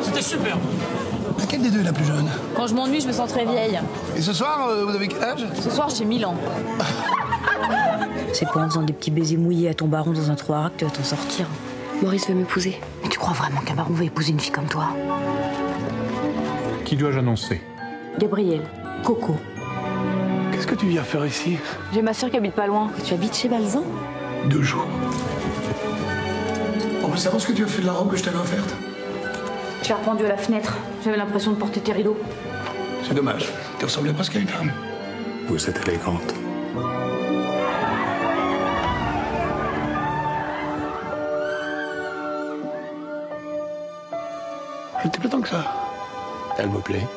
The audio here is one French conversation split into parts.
C'était superbe. Laquelle des deux est la plus jeune? Quand je m'ennuie, je me sens très vieille. Et ce soir, vous avez quel âge? Ce soir, j'ai 1000 ans. C'est pas en faisant des petits baisers mouillés à ton baron dans un trou à rats que tu vas t'en sortir. Maurice veut m'épouser. Mais tu crois vraiment qu'un baron va épouser une fille comme toi? Qui dois-je annoncer? Gabriel, Coco. Qu'est-ce que tu viens faire ici? J'ai ma soeur qui habite pas loin. Tu habites chez Balzan? 2 jours. On peut savoir ce que tu as fait de la robe que je t'avais offerte? Je l'ai rependue à la fenêtre. J'avais l'impression de porter tes rideaux. C'est dommage. Tu ressemblais presque à une femme. Vous êtes élégante. Elle te plaît tant que ça? Elle me plaît.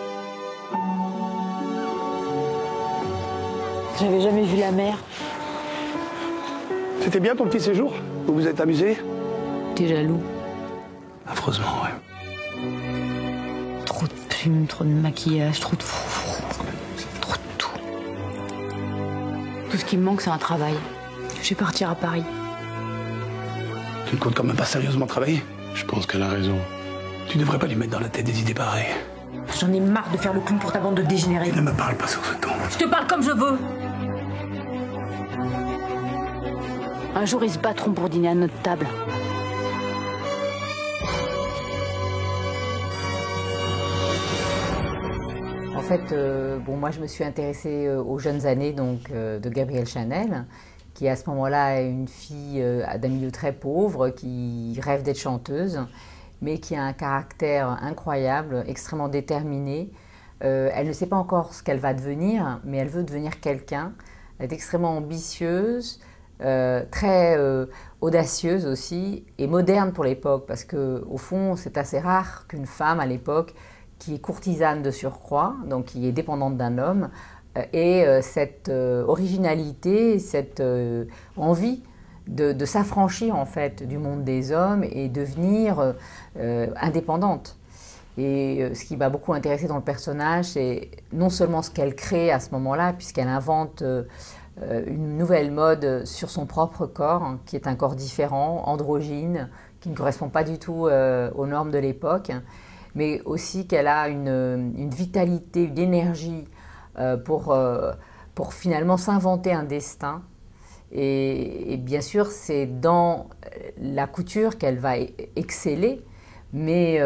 J'avais jamais vu la mer. C'était bien ton petit séjour? Vous vous êtes amusé? T'es jaloux. Affreusement, ouais. Trop de plumes, trop de maquillage, trop de froufrou. Trop de tout. Tout ce qui me manque, c'est un travail. Je vais partir à Paris. Tu ne comptes quand même pas sérieusement travailler? Je pense qu'elle a raison. Tu devrais pas lui mettre dans la tête des idées pareilles. J'en ai marre de faire le clown pour ta bande de dégénérés. Ne me parle pas sur ce ton. Je te parle comme je veux. Un jour, ils se battront pour dîner à notre table. En fait, moi je me suis intéressée aux jeunes années de Gabrielle Chanel, qui à ce moment-là est une fille d'un milieu très pauvre, qui rêve d'être chanteuse, mais qui a un caractère incroyable, extrêmement déterminé. Elle ne sait pas encore ce qu'elle va devenir, mais elle veut devenir quelqu'un. Elle est extrêmement ambitieuse, très audacieuse aussi, et moderne pour l'époque, parce qu'au fond, c'est assez rare qu'une femme à l'époque, qui est courtisane de surcroît, donc qui est dépendante d'un homme, ait cette originalité, cette envie de s'affranchir en fait du monde des hommes et devenir indépendante. Et ce qui m'a beaucoup intéressée dans le personnage, c'est non seulement ce qu'elle crée à ce moment-là, puisqu'elle invente une nouvelle mode sur son propre corps, hein, qui est un corps différent, androgyne, qui ne correspond pas du tout aux normes de l'époque, mais aussi qu'elle a une vitalité, une énergie pour finalement s'inventer un destin. Et bien sûr, c'est dans la couture qu'elle va exceller, mais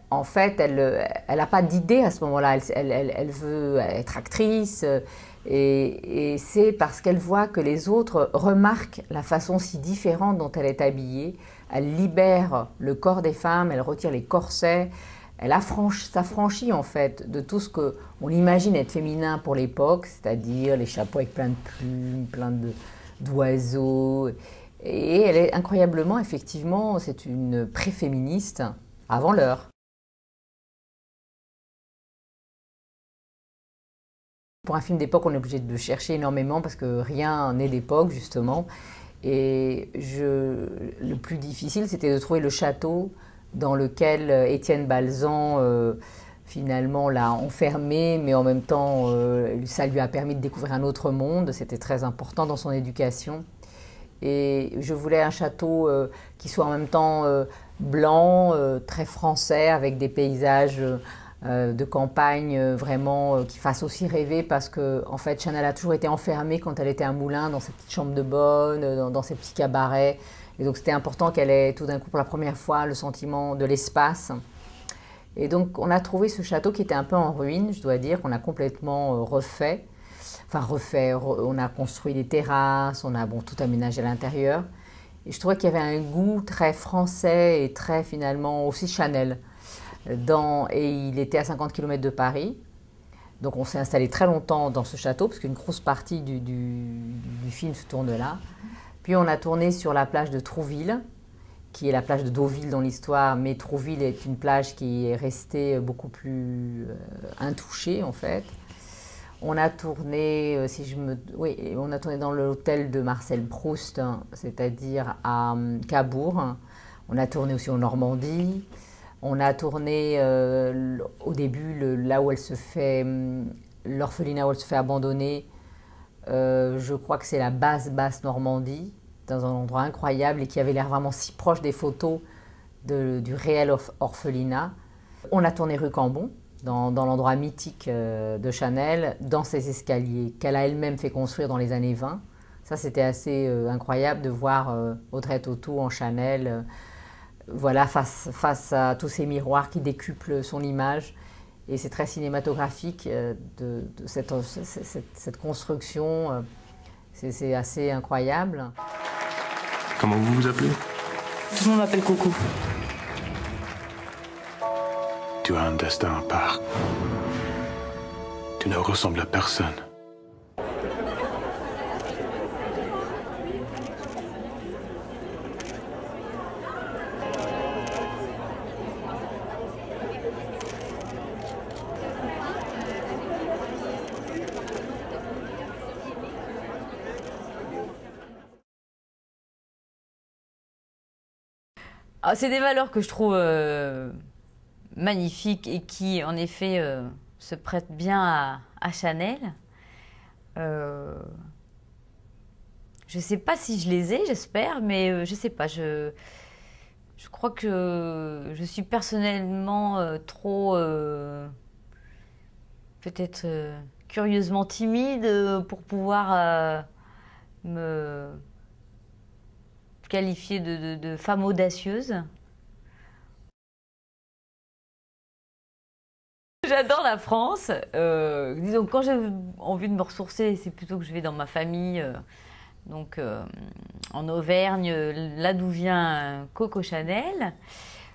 en fait, elle n'a pas d'idée à ce moment-là. Elle veut être actrice, et c'est parce qu'elle voit que les autres remarquent la façon si différente dont elle est habillée. Elle libère le corps des femmes, elle retire les corsets, elle s'affranchit en fait de tout ce qu'on imagine être féminin pour l'époque, c'est-à-dire les chapeaux avec plein de plumes, plein d'oiseaux. Et elle est incroyablement, effectivement, c'est une pré-féministe avant l'heure. Pour un film d'époque, on est obligé de chercher énormément parce que rien n'est d'époque, justement. Et le plus difficile, c'était de trouver le château dans lequel Étienne Balzan, finalement, l'a enfermé, mais en même temps, ça lui a permis de découvrir un autre monde. C'était très important dans son éducation. Et je voulais un château qui soit en même temps blanc, très français, avec des paysages de campagne vraiment qui fassent aussi rêver, parce que en fait Chanel a toujours été enfermée quand elle était à Moulins dans ses petites chambres de bonne, dans ses petits cabarets, et donc c'était important qu'elle ait tout d'un coup pour la première fois le sentiment de l'espace. Et donc on a trouvé ce château qui était un peu en ruine, je dois dire, qu'on a complètement refait. Enfin refait, on a construit des terrasses, on a tout aménagé à l'intérieur. Et je trouvais qu'il y avait un goût très français et très finalement aussi Chanel. Et il était à 50 km de Paris. Donc on s'est installé très longtemps dans ce château, parce qu'une grosse partie du film se tourne là. Puis on a tourné sur la plage de Trouville, qui est la plage de Deauville dans l'histoire, mais Trouville est une plage qui est restée beaucoup plus intouchée en fait. On a tourné, on a tourné dans l'hôtel de Marcel Proust, hein, c'est-à-dire à Cabourg. On a tourné aussi en Normandie. On a tourné au début là où elle se fait l'orphelinat où elle se fait abandonner, je crois que c'est la basse Normandie, dans un endroit incroyable et qui avait l'air vraiment si proche des photos du réel orphelinat. On a tourné rue Cambon, dans l'endroit mythique de Chanel, dans ces escaliers qu'elle a elle-même fait construire dans les années 20. Ça, c'était assez incroyable de voir Audrey Tautou en Chanel, voilà, face à tous ces miroirs qui décuplent son image. Et c'est très cinématographique de cette construction. C'est assez incroyable. Comment vous vous appelez? Tout le monde m'appelle Coucou. Tu as un destin à part. Tu ne ressembles à personne. Ah, c'est des valeurs que je trouve magnifiques et qui, en effet, se prêtent bien à Chanel. Je ne sais pas si je les ai, j'espère, mais je ne sais pas. Je crois que je suis personnellement trop, peut-être curieusement timide pour pouvoir me qualifiée de femme audacieuse. J'adore la France. Disons, quand j'ai envie de me ressourcer, c'est plutôt que je vais dans ma famille, donc en Auvergne, là d'où vient Coco Chanel.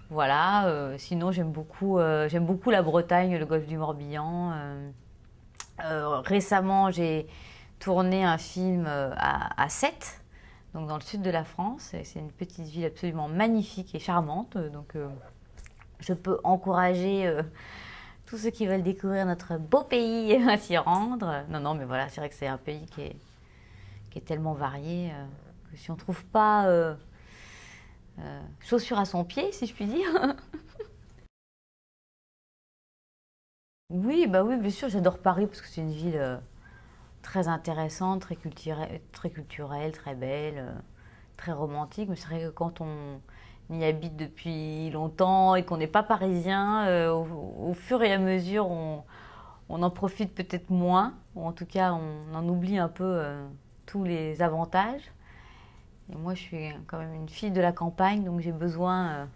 Voilà. Sinon, j'aime beaucoup la Bretagne, le golfe du Morbihan. Récemment, j'ai tourné un film à Sète, donc dans le sud de la France. C'est une petite ville absolument magnifique et charmante. Donc je peux encourager tous ceux qui veulent découvrir notre beau pays à s'y rendre. Non, mais voilà, c'est vrai que c'est un pays qui est tellement varié que si on ne trouve pas chaussures à son pied, si je puis dire. Oui, bah oui, bien sûr, j'adore Paris parce que c'est une ville très intéressante, très culturelle, très belle, très romantique. Mais c'est vrai que quand on y habite depuis longtemps et qu'on n'est pas parisien, au fur et à mesure, on en profite peut-être moins, ou en tout cas, on en oublie un peu tous les avantages. Et moi, je suis quand même une fille de la campagne, donc j'ai besoin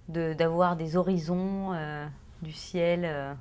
d'avoir des horizons, du ciel.